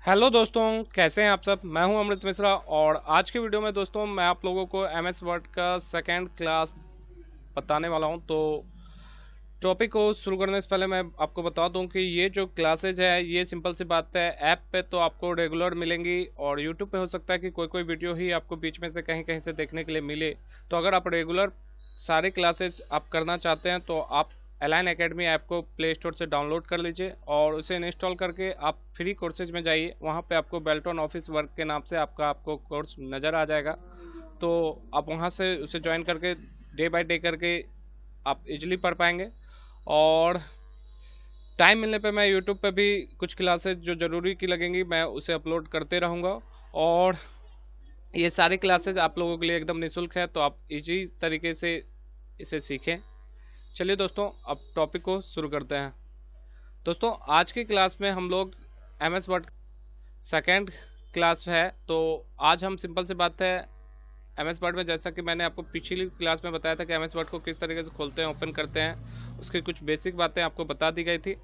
Hello दोस्तों, कैसे हैं आप सब। मैं हूं अमृत मिश्रा और आज की वीडियो में दोस्तों मैं आप लोगों को एमएस वर्ड का सेकेंड क्लास बताने वाला हूं। तो टॉपिक को शुरू करने से पहले मैं आपको बता दूं कि ये जो क्लासेज है ये सिंपल सी बात है, ऐप पे तो आपको रेगुलर मिलेंगी और यूट्यूब पे हो सकता है कि कोई कोई वीडियो ही आपको बीच में से कहीं कहीं से देखने के लिए मिले। तो अगर आप रेगुलर सारे क्लासेज आप करना चाहते हैं तो आप अलाइन एकेडमी ऐप को प्ले स्टोर से डाउनलोड कर लीजिए और उसे इंस्टॉल करके आप फ्री कोर्सेज में जाइए। वहाँ पे आपको बेल्टॉन ऑफिस वर्क के नाम से आपको कोर्स नज़र आ जाएगा। तो आप वहाँ से उसे ज्वाइन करके डे बाय डे करके आप इजीली पढ़ पाएंगे। और टाइम मिलने पे मैं यूट्यूब पे भी कुछ क्लासेज जो ज़रूरी की लगेंगी मैं उसे अपलोड करते रहूँगा। और ये सारी क्लासेज आप लोगों के लिए एकदम निःशुल्क है, तो आप इजी तरीके से इसे सीखें। चलिए दोस्तों, अब टॉपिक को शुरू करते हैं। दोस्तों आज की क्लास में हम लोग M S word second class है। तो आज हम सिंपल सी बात है एम एस वर्ड में, जैसा कि मैंने आपको पिछली क्लास में बताया था कि एम एस वर्ड को किस तरीके से खोलते हैं, ओपन करते हैं, उसकी कुछ बेसिक बातें आपको बता दी गई थी।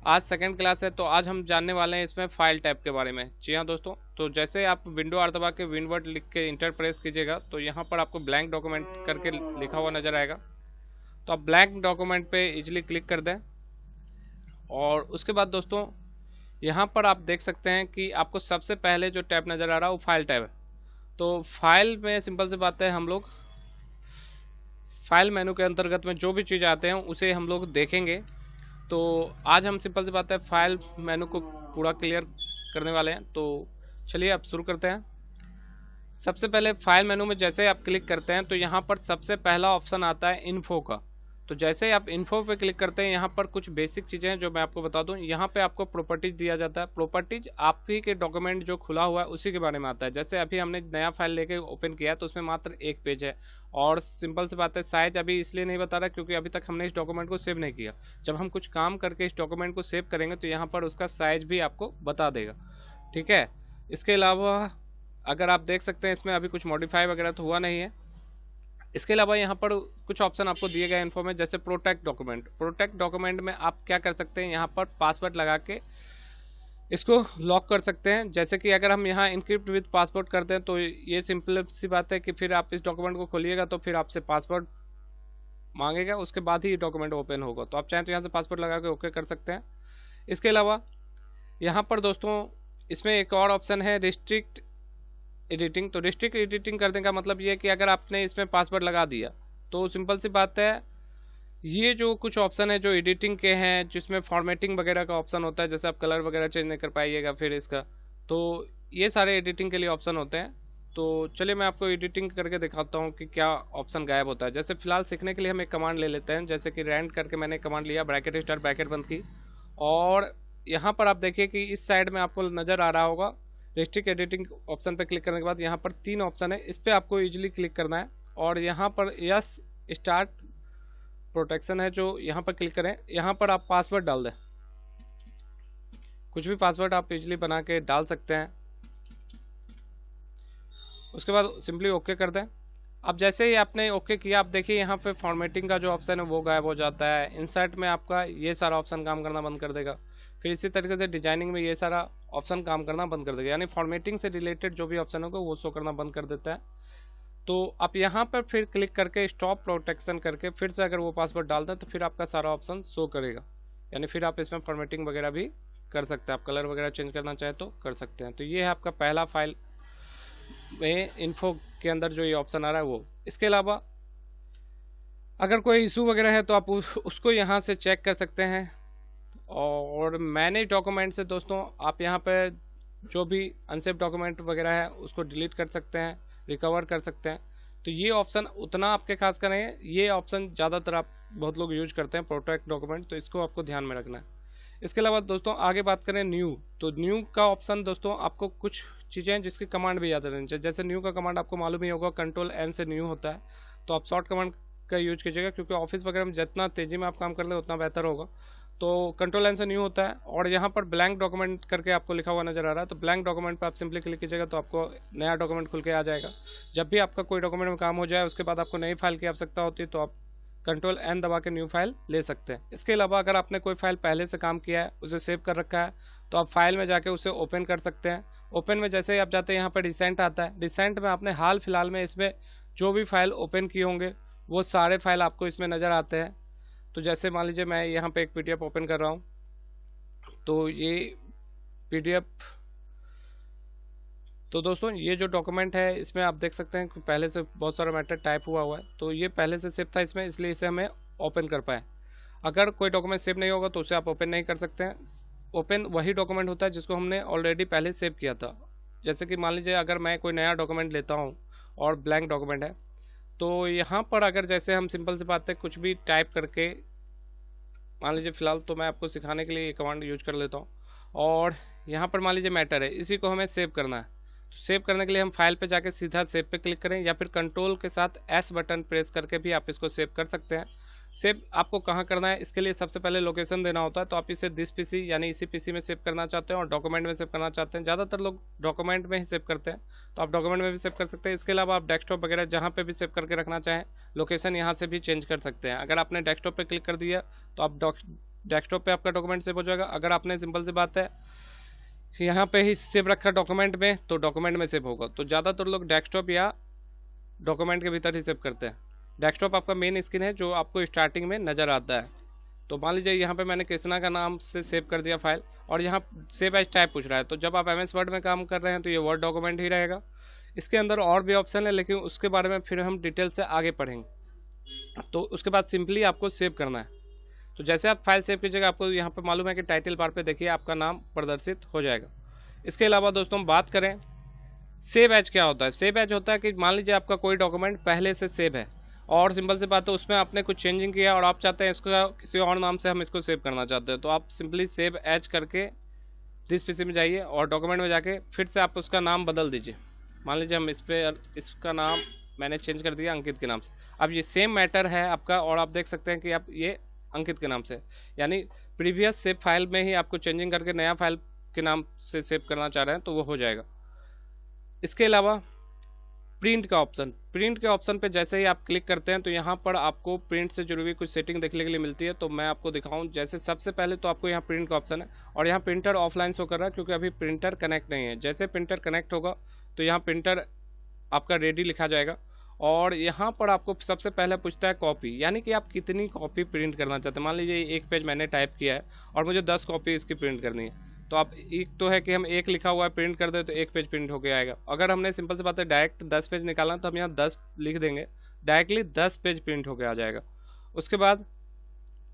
आज सेकेंड क्लास है तो आज हम जानने वाले हैं इसमें फाइल टाइप के बारे में। जी हाँ दोस्तों, तो जैसे आप विंडो आर दबा के विनवर्ड लिख के इंटर प्रेस कीजिएगा तो यहाँ पर आपको ब्लैंक डॉक्यूमेंट करके लिखा हुआ नजर आएगा। तो आप ब्लैंक डॉक्यूमेंट पे इजीली क्लिक कर दें और उसके बाद दोस्तों यहाँ पर आप देख सकते हैं कि आपको सबसे पहले जो टैब नज़र आ रहा है वो फाइल टैब है। तो फाइल में सिंपल सी बात है, हम लोग फाइल मेनू के अंतर्गत में जो भी चीज़ आते हैं उसे हम लोग देखेंगे। तो आज हम सिंपल सी बात है फाइल मेनू को पूरा क्लियर करने वाले हैं। तो चलिए अब शुरू करते हैं। सबसे पहले फाइल मेनू में जैसे आप क्लिक करते हैं तो यहाँ पर सबसे पहला ऑप्शन आता है इन्फो का। तो जैसे आप इन्फो पे क्लिक करते हैं यहाँ पर कुछ बेसिक चीज़ें हैं जो मैं आपको बता दूं। यहाँ पे आपको प्रॉपर्टीज दिया जाता है। प्रॉपर्टीज आप ही के डॉक्यूमेंट जो खुला हुआ है उसी के बारे में आता है। जैसे अभी हमने नया फाइल लेके ओपन किया तो उसमें मात्र एक पेज है और सिंपल सी बात है साइज अभी इसलिए नहीं बता रहा क्योंकि अभी तक हमने इस डॉक्यूमेंट को सेव नहीं किया। जब हम कुछ काम करके इस डॉक्यूमेंट को सेव करेंगे तो यहाँ पर उसका साइज भी आपको बता देगा। ठीक है, इसके अलावा अगर आप देख सकते हैं इसमें अभी कुछ मॉडिफाई वगैरह तो हुआ नहीं है। इसके अलावा यहाँ पर कुछ ऑप्शन आपको दिए गए इन्फो में, जैसे प्रोटेक्ट डॉक्यूमेंट। प्रोटेक्ट डॉक्यूमेंट में आप क्या कर सकते हैं, यहाँ पर पासवर्ड लगा के इसको लॉक कर सकते हैं। जैसे कि अगर हम यहाँ इनक्रिप्ट विद पासवर्ड करते हैं तो ये सिंपल सी बात है कि फिर आप इस डॉक्यूमेंट को खोलिएगा तो फिर आपसे पासवर्ड मांगेगा, उसके बाद ही ये डॉक्यूमेंट ओपन होगा। तो आप चाहें तो यहाँ से पासवर्ड लगा के ओके कर सकते हैं। इसके अलावा यहाँ पर दोस्तों इसमें एक और ऑप्शन है रिस्ट्रिक्ट एडिटिंग। तो रिस्ट्रिक्ट एडिटिंग करने का मतलब ये है कि अगर आपने इसमें पासवर्ड लगा दिया तो सिंपल सी बात है ये जो कुछ ऑप्शन है जो एडिटिंग के हैं, जिसमें फॉर्मेटिंग वगैरह का ऑप्शन होता है, जैसे आप कलर वगैरह चेंज नहीं कर पाइएगा फिर इसका, तो ये सारे एडिटिंग के लिए ऑप्शन होते हैं। तो चलिए मैं आपको एडिटिंग करके दिखाता हूँ कि क्या ऑप्शन गायब होता है। जैसे फिलहाल सीखने के लिए हम एक कमांड ले लेते हैं, जैसे कि रैंड करके मैंने कमांड लिया, ब्रैकेट स्टार ब्रैकेट बंद की। और यहाँ पर आप देखिए कि इस साइड में आपको नज़र आ रहा होगा रिस्ट्रिक्ट एडिटिंग ऑप्शन पर क्लिक करने के बाद यहाँ पर 3 ऑप्शन है, इस पर आपको इजीली क्लिक करना है और यहाँ पर यस स्टार्ट प्रोटेक्शन है जो यहाँ पर क्लिक करें। यहाँ पर आप पासवर्ड डाल दें, कुछ भी पासवर्ड आप इजीली बना के डाल सकते हैं। उसके बाद सिंपली ओके कर दें। अब जैसे ही आपने ओके किया आप देखिए यहाँ पे फॉर्मेटिंग का जो ऑप्शन है वो गायब हो जाता है। इंसर्ट में आपका ये सारा ऑप्शन काम करना बंद कर देगा। फिर इसी तरीके से डिजाइनिंग में ये सारा ऑप्शन काम करना बंद कर देगा, यानी फॉर्मेटिंग से रिलेटेड जो भी ऑप्शन होगा वो शो करना बंद कर देता है। तो आप यहाँ पर फिर क्लिक करके स्टॉप प्रोटेक्शन करके फिर से अगर वो पासवर्ड डाल दें तो फिर आपका सारा ऑप्शन शो करेगा, यानी फिर आप इसमें फॉर्मेटिंग वगैरह भी कर सकते हैं। आप कलर वगैरह चेंज करना चाहें तो कर सकते हैं। तो ये है आपका पहला फाइल में इन्फो के अंदर जो ये ऑप्शन आ रहा है वो। इसके अलावा अगर कोई इशू वगैरह है तो आप उसको यहाँ से चेक कर सकते हैं। और मैनेज डॉक्यूमेंट से दोस्तों आप यहाँ पर जो भी अनसेफ डॉक्यूमेंट वगैरह है उसको डिलीट कर सकते हैं, रिकवर कर सकते हैं। तो ये ऑप्शन उतना आपके खास का नहीं है, ये ऑप्शन ज़्यादातर आप बहुत लोग यूज करते हैं प्रोटेक्ट डॉक्यूमेंट, तो इसको आपको ध्यान में रखना है। इसके अलावा दोस्तों आगे बात करें न्यू, तो न्यू का ऑप्शन दोस्तों आपको कुछ चीज़ें हैं जिसकी कमांड भी याद रहनी चाहिए। जैसे न्यू का कमांड आपको मालूम ही होगा, कंट्रोल एन से न्यू होता है। तो आप शॉर्ट कमांड का यूज कीजिएगा क्योंकि ऑफिस वगैरह में जितना तेज़ी में आप काम कर ले उतना बेहतर होगा। तो कंट्रोल एन से न्यू होता है और यहाँ पर ब्लैंक डॉक्यूमेंट करके आपको लिखा हुआ नजर आ रहा है। तो ब्लैंक डॉक्यूमेंट पर आप सिंपली क्लिक कीजिएगा तो आपको नया डॉक्यूमेंट खुल के आ जाएगा। जब भी आपका कोई डॉक्यूमेंट में काम हो जाए उसके बाद आपको नई फाइल की आवश्यकता होती है तो आप कंट्रोल एन दबा के न्यू फाइल ले सकते हैं। इसके अलावा अगर आपने कोई फाइल पहले से काम किया है, उसे सेव कर रखा है, तो आप फाइल में जाके उसे ओपन कर सकते हैं। ओपन में जैसे ही आप जाते हैं यहाँ पर रिसेंट आता है। रिसेंट में आपने हाल फिलहाल में इसमें जो भी फाइल ओपन किए होंगे वो सारे फाइल आपको इसमें नज़र आते हैं। तो जैसे मान लीजिए मैं यहाँ पे एक PDF ओपन कर रहा हूँ, तो ये PDF, तो दोस्तों ये जो डॉक्यूमेंट है इसमें आप देख सकते हैं कि पहले से बहुत सारा मैटर टाइप हुआ है, तो ये पहले से सेव था इसमें, इसलिए इसे हमें ओपन कर पाए। अगर कोई डॉक्यूमेंट सेव नहीं होगा तो उसे आप ओपन नहीं कर सकते हैं। ओपन वही डॉक्यूमेंट होता है जिसको हमने ऑलरेडी पहले सेव किया था। जैसे कि मान लीजिए अगर मैं कोई नया डॉक्यूमेंट लेता हूँ और ब्लैंक डॉक्यूमेंट है, तो यहाँ पर अगर जैसे हम सिंपल सी बात है कुछ भी टाइप करके, मान लीजिए फ़िलहाल तो मैं आपको सिखाने के लिए ये कमांड यूज कर लेता हूँ, और यहाँ पर मान लीजिए मैटर है, इसी को हमें सेव करना है। तो सेव करने के लिए हम फाइल पे जाके सीधा सेव पे क्लिक करें, या फिर कंट्रोल के साथ एस बटन प्रेस करके भी आप इसको सेव कर सकते हैं। सेव आपको कहाँ करना है, इसके लिए सबसे पहले लोकेशन देना होता है। तो आप इसे दिस पीसी यानी इसी पीसी में सेव करना चाहते हैं और डॉक्यूमेंट में सेव करना चाहते हैं। ज़्यादातर लोग डॉक्यूमेंट में ही सेव करते हैं, तो आप डॉक्यूमेंट में भी सेव कर सकते हैं। इसके अलावा आप डेस्कटॉप वगैरह जहाँ पे भी सेव करके रखना चाहें, लोकेशन यहाँ से भी चेंज कर सकते हैं। अगर आपने डेस्कटॉप पे क्लिक कर दिया तो आप डेस्कटॉप पे आपका डॉक्यूमेंट सेव हो जाएगा। अगर आपने सिंपल सी बात है यहाँ पे ही सेव रखा डॉक्यूमेंट में, तो डॉक्यूमेंट में सेव होगा। तो ज़्यादातर लोग डेस्कटॉप या डॉक्यूमेंट के भीतर ही सेव करते हैं। डेस्कटॉप आपका मेन स्क्रीन है जो आपको स्टार्टिंग में नज़र आता है। तो मान लीजिए यहाँ पे मैंने कृष्णा का नाम से सेव कर दिया फाइल, और यहाँ सेव एज टाइप पूछ रहा है। तो जब आप MS वर्ड में काम कर रहे हैं तो ये वर्ड डॉक्यूमेंट ही रहेगा। इसके अंदर और भी ऑप्शन है, लेकिन उसके बारे में फिर हम डिटेल से आगे पढ़ेंगे। तो उसके बाद सिंपली आपको सेव करना है। तो जैसे आप फाइल सेव कीजिएगा, आपको यहाँ पे मालूम है कि टाइटल बार पे देखिए आपका नाम प्रदर्शित हो जाएगा। इसके अलावा दोस्तों हम बात करें सेव एज क्या होता है। सेव एज होता है कि मान लीजिए आपका कोई डॉक्यूमेंट पहले से सेव है और सिंपल सी बात है उसमें आपने कुछ चेंजिंग किया और आप चाहते हैं इसको किसी और नाम से हम इसको सेव करना चाहते हैं, तो आप सिंपली सेव एज करके दिस पीसी में जाइए और डॉक्यूमेंट में जाके फिर से आप उसका नाम बदल दीजिए। मान लीजिए हम इसका नाम मैंने चेंज कर दिया अंकित के नाम से। अब ये सेम मैटर है आपका, और आप देख सकते हैं कि आप ये अंकित के नाम से, यानी प्रीवियस सेव फाइल में ही आपको चेंजिंग करके नया फाइल के नाम से सेव करना चाह रहे हैं तो वो हो जाएगा। इसके अलावा प्रिंट के ऑप्शन पे जैसे ही आप क्लिक करते हैं तो यहाँ पर आपको प्रिंट से जुड़ी हुई कुछ सेटिंग देखने के लिए मिलती है। तो मैं आपको दिखाऊं, जैसे सबसे पहले तो आपको यहाँ प्रिंट का ऑप्शन है और यहाँ प्रिंटर ऑफलाइन शो कर रहा है क्योंकि अभी प्रिंटर कनेक्ट नहीं है। जैसे प्रिंटर कनेक्ट होगा तो यहाँ प्रिंटर आपका रेडी लिखा जाएगा, और यहाँ पर आपको सबसे पहले पूछता है कॉपी, यानी कि आप कितनी कॉपी प्रिंट करना चाहते हैं। मान लीजिए एक पेज मैंने टाइप किया है और मुझे 10 कॉपी इसकी प्रिंट करनी है, तो आप एक तो है कि हम एक लिखा हुआ है प्रिंट कर दे तो एक पेज प्रिंट होके आएगा। अगर हमने सिंपल सी बात है डायरेक्ट 10 पेज निकालना तो हम यहाँ 10 लिख देंगे, डायरेक्टली 10 पेज प्रिंट होके आ जाएगा। उसके बाद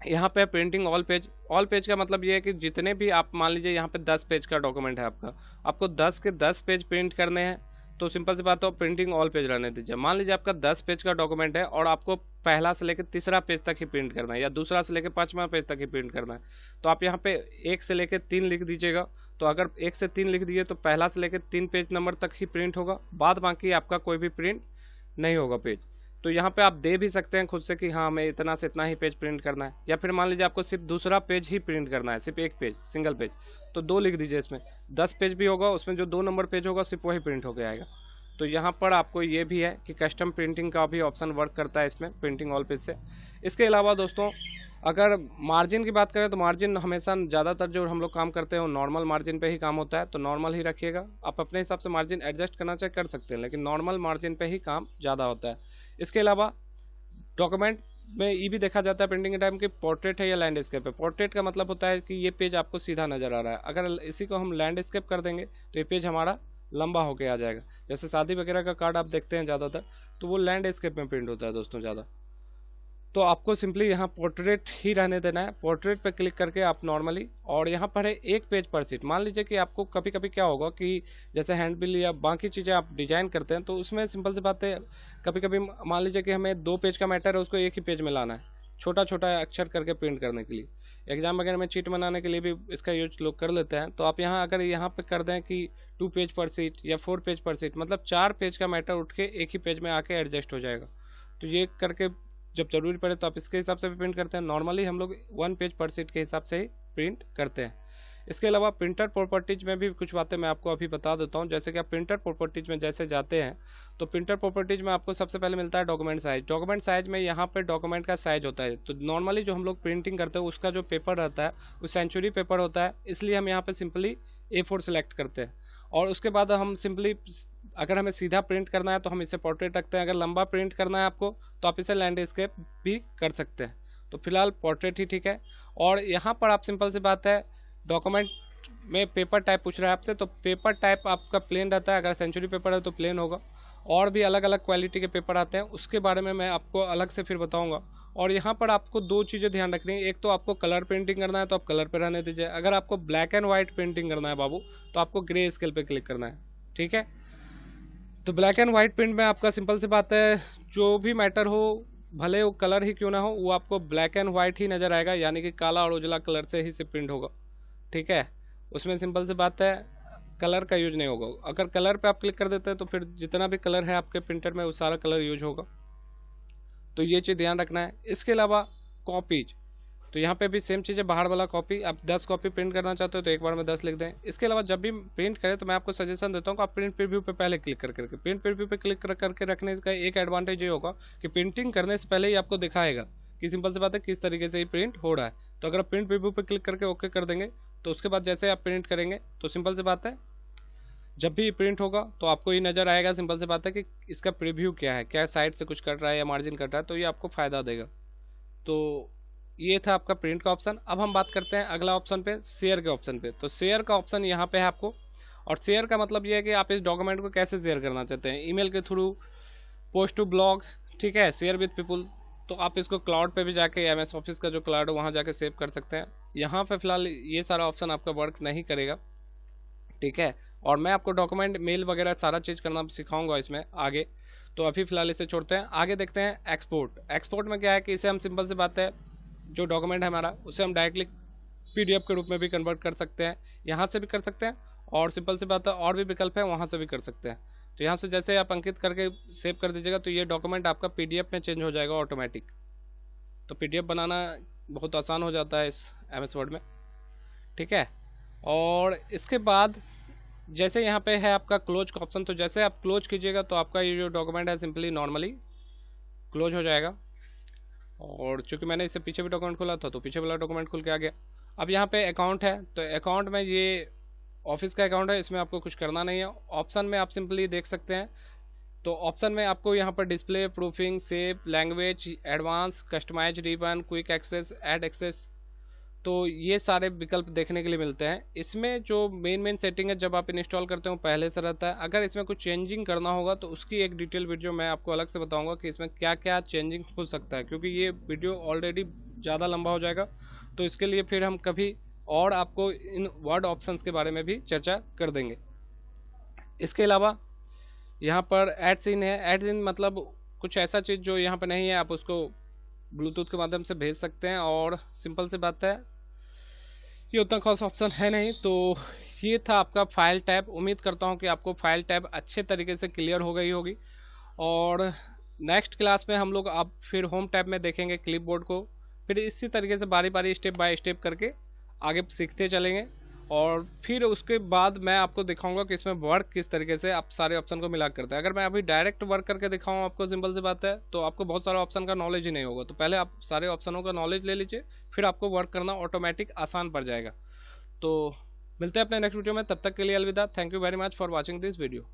यहाँ पे प्रिंटिंग ऑल पेज का मतलब ये है कि जितने भी आप मान लीजिए यहाँ पे 10 पेज का डॉक्यूमेंट है आपको 10 के 10 पेज प्रिंट करने हैं, तो सिंपल सी बात है प्रिंटिंग ऑल पेज रहने दीजिए। मान लीजिए आपका 10 पेज का डॉक्यूमेंट है और आपको पहला से लेकर तीसरा पेज तक ही प्रिंट करना है या दूसरा से लेकर 5वां पेज तक ही प्रिंट करना है, तो आप यहाँ पे 1 से लेकर 3 लिख दीजिएगा। तो अगर 1 से 3 लिख दिए तो पहला से लेकर 3 पेज नंबर तक ही प्रिंट होगा, बाद बाकी आपका कोई भी प्रिंट नहीं होगा पेज। तो यहाँ पे आप दे भी सकते हैं खुद से कि हाँ हमें इतना से इतना ही पेज प्रिंट करना है, या फिर मान लीजिए आपको सिर्फ दूसरा पेज ही प्रिंट करना है, सिर्फ एक पेज सिंगल पेज, तो 2 लिख दीजिए। इसमें 10 पेज भी होगा, उसमें जो 2 नंबर पेज होगा सिर्फ वही प्रिंट होकर आएगा। तो यहाँ पर आपको ये भी है कि कस्टम प्रिंटिंग का भी ऑप्शन वर्क करता है इसमें प्रिंटिंग ऑल पेज से। इसके अलावा दोस्तों अगर मार्जिन की बात करें तो मार्जिन हमेशा ज़्यादातर जो हम लोग काम करते हैं वो नॉर्मल मार्जिन पे ही काम होता है, तो नॉर्मल ही रखिएगा। आप अपने हिसाब से मार्जिन एडजस्ट करना चाहे कर सकते हैं, लेकिन नॉर्मल मार्जिन पे ही काम ज़्यादा होता है। इसके अलावा डॉक्यूमेंट में ये भी देखा जाता है प्रिंटिंग के टाइम कि पोर्ट्रेट है या लैंडस्केप है। पोर्ट्रेट का मतलब होता है कि ये पेज आपको सीधा नज़र आ रहा है, अगर इसी को हम लैंडस्केप कर देंगे तो ये पेज हमारा लंबा होके आ जाएगा। जैसे शादी वगैरह का कार्ड आप देखते हैं ज़्यादातर, तो वो लैंडस्केप में प्रिंट होता है दोस्तों ज़्यादा। तो आपको सिंपली यहाँ पोर्ट्रेट ही रहने देना है। पोर्ट्रेट पे क्लिक करके आप नॉर्मली, और यहाँ पर है 1 पेज पर सीट। मान लीजिए कि आपको कभी कभी क्या होगा कि जैसे हैंडबिल या बाकी चीज़ें आप डिजाइन करते हैं तो उसमें सिंपल सी बात है कभी कभी मान लीजिए कि हमें 2 पेज का मैटर है उसको एक ही पेज में लाना है, छोटा छोटा अक्षर करके प्रिंट करने के लिए। एग्जाम वगैरह में चीट बनाने के लिए भी इसका यूज लोग कर लेते हैं। तो आप यहाँ अगर यहाँ पे कर दें कि 2 पेज पर सीट या 4 पेज पर सीट, मतलब 4 पेज का मैटर उठ के एक ही पेज में आके एडजस्ट हो जाएगा। तो ये करके जब जरूरी पड़े तो आप इसके हिसाब से भी प्रिंट करते हैं। नॉर्मली हम लोग 1 पेज पर सीट के हिसाब से ही प्रिंट करते हैं। इसके अलावा प्रिंटर प्रॉपर्टीज में भी कुछ बातें मैं आपको अभी बता देता हूँ। जैसे कि आप प्रिंटर प्रॉपर्टीज में जैसे जाते हैं तो प्रिंटर प्रॉपर्टीज में आपको सबसे पहले मिलता है डॉक्यूमेंट साइज। डॉक्यूमेंट साइज में यहाँ पे डॉक्यूमेंट का साइज होता है। तो नॉर्मली जो हम लोग प्रिंटिंग करते हैं उसका जो पेपर रहता है वो सेंचुरी पेपर होता है, इसलिए हम यहाँ पे सिंपली A4 सेलेक्ट करते हैं। और उसके बाद हम सिंपली, अगर हमें सीधा प्रिंट करना है तो हम इसे पोर्ट्रेट रखते हैं। अगर लंबा प्रिंट करना है आपको तो आप इसे लैंडस्केप भी कर सकते हैं। तो फिलहाल पोर्ट्रेट ही ठीक है। और यहाँ पर आप सिंपल सी बात है, डॉक्यूमेंट में पेपर टाइप पूछ रहा है आपसे, तो पेपर टाइप आपका प्लेन रहता है। अगर सेंचुरी पेपर है तो प्लेन होगा। और भी अलग अलग क्वालिटी के पेपर आते हैं, उसके बारे में मैं आपको अलग से फिर बताऊंगा। और यहाँ पर आपको दो चीज़ें ध्यान रखनी है। एक तो आपको कलर प्रिंटिंग करना है तो आप कलर पे रहने दीजिए। अगर आपको ब्लैक एंड व्हाइट प्रिंटिंग करना है बाबू तो आपको ग्रे स्केल पे क्लिक करना है, ठीक है। तो ब्लैक एंड व्हाइट प्रिंट में आपका सिंपल सी बात है, जो भी मैटर हो, भले वो कलर ही क्यों ना हो, वो आपको ब्लैक एंड व्हाइट ही नज़र आएगा, यानी कि काला और उजला कलर से ही से प्रिंट होगा, ठीक है। उसमें सिंपल सी बात है, कलर का यूज नहीं होगा। अगर कलर पे आप क्लिक कर देते हैं तो फिर जितना भी कलर है आपके प्रिंटर में वो सारा कलर यूज होगा। तो ये चीज़ ध्यान रखना है। इसके अलावा कॉपीज, तो यहाँ पे भी सेम चीज़ है। बाहर वाला कॉपी, आप 10 कॉपी प्रिंट करना चाहते हो तो एक बार में 10 लिख दें। इसके अलावा जब भी प्रिंट करें तो मैं आपको सजेशन देता हूँ कि आप प्रिंट प्रीव्यू पे पहले क्लिक करके प्रिंट प्रीव्यू पे क्लिक करके रखने का एक एडवांटेज ये होगा कि प्रिंटिंग करने से पहले ही आपको दिखाएगा कि सिंपल सी बात है किस तरीके से ये प्रिंट हो रहा है। तो अगर आप प्रिंट प्रीव्यू पे क्लिक करके ओके कर देंगे तो उसके बाद जैसे आप प्रिंट करेंगे तो सिंपल सी बात है, जब भी प्रिंट होगा तो आपको ये नज़र आएगा, सिंपल सी बात है, कि इसका प्रीव्यू क्या है, क्या साइड से कुछ कट रहा है या मार्जिन कट रहा है, तो ये आपको फ़ायदा देगा। तो ये था आपका प्रिंट का ऑप्शन। अब हम बात करते हैं अगला ऑप्शन पे, शेयर के ऑप्शन पे। तो शेयर का ऑप्शन यहाँ पे है आपको। और शेयर का मतलब ये है कि आप इस डॉक्यूमेंट को कैसे शेयर करना चाहते हैं, ईमेल के थ्रू, पोस्ट टू ब्लॉग, ठीक है, शेयर विद पीपल। तो आप इसको क्लाउड पे भी जाके, MS ऑफिस का जो क्लाउड है वहाँ जाके सेव कर सकते हैं। यहाँ पे फिलहाल ये सारा ऑप्शन आपका वर्क नहीं करेगा, ठीक है। और मैं आपको डॉक्यूमेंट, मेल वगैरह सारा चीज़ करना सिखाऊंगा इसमें आगे। तो अभी फिलहाल इसे छोड़ते हैं, आगे देखते हैं एक्सपोर्ट। एक्सपोर्ट में क्या है कि इसे हम सिंपल सी बात है, जो डॉक्यूमेंट है हमारा उसे हम डायरेक्टली PDF के रूप में भी कन्वर्ट कर सकते हैं, यहाँ से भी कर सकते हैं। और सिंपल सी बात है, और भी विकल्प है, वहाँ से भी कर सकते हैं। तो यहाँ से जैसे आप अंकित करके सेव कर दीजिएगा तो ये डॉक्यूमेंट आपका PDF में चेंज हो जाएगा ऑटोमेटिक। तो PDF बनाना बहुत आसान हो जाता है इस MS वर्ड में, ठीक है। और इसके बाद जैसे यहाँ पे है आपका क्लोज का ऑप्शन, तो जैसे आप क्लोज कीजिएगा तो आपका ये जो डॉक्यूमेंट है सिंपली नॉर्मली क्लोज हो जाएगा। और चूंकि मैंने इससे पीछे भी डॉक्यूमेंट खोला था तो पीछे वाला डॉक्यूमेंट खुल के आ गया। अब यहाँ पे अकाउंट है, तो अकाउंट में ये ऑफिस का अकाउंट है, इसमें आपको कुछ करना नहीं है। ऑप्शन में आप सिंपली देख सकते हैं, तो ऑप्शन में आपको यहाँ पर display, proofing, save, language, advance, customise, ribbon, quick access, add access, तो ये सारे विकल्प देखने के लिए मिलते हैं। इसमें जो मेन सेटिंग है जब आप इंस्टॉल करते हो पहले से रहता है। अगर इसमें कुछ चेंजिंग करना होगा तो उसकी एक डिटेल वीडियो मैं आपको अलग से बताऊंगा कि इसमें क्या क्या चेंजिंग हो सकता है, क्योंकि ये वीडियो ऑलरेडी ज़्यादा लंबा हो जाएगा। तो इसके लिए फिर हम कभी और आपको इन वर्ड ऑप्शंस के बारे में भी चर्चा कर देंगे। इसके अलावा यहाँ पर ऐड सीन है। ऐड सीन मतलब कुछ ऐसा चीज़ जो यहाँ पर नहीं है, आप उसको ब्लूटूथ के माध्यम से भेज सकते हैं। और सिंपल सी बात है, ये उतना खास ऑप्शन है नहीं। तो ये था आपका फाइल टैब। उम्मीद करता हूँ कि आपको फाइल टैब अच्छे तरीके से क्लियर हो गई होगी। और नेक्स्ट क्लास में हम लोग अब फिर होम टैब में देखेंगे क्लिपबोर्ड को। फिर इसी तरीके से बारी बारी स्टेप बाय स्टेप करके आगे सीखते चलेंगे। और फिर उसके बाद मैं आपको दिखाऊंगा कि इसमें वर्क किस तरीके से आप सारे ऑप्शन को मिला करते हैं। अगर मैं अभी डायरेक्ट वर्क करके दिखाऊं आपको, सिंपल सी बात है, तो आपको बहुत सारे ऑप्शन का नॉलेज ही नहीं होगा। तो पहले आप सारे ऑप्शनों का नॉलेज ले लीजिए, फिर आपको वर्क करना ऑटोमेटिक आसान पड़ जाएगा। तो मिलते हैं अपने नेक्स्ट वीडियो में, तब तक के लिए अलविदा। Thank you very much for watching this video.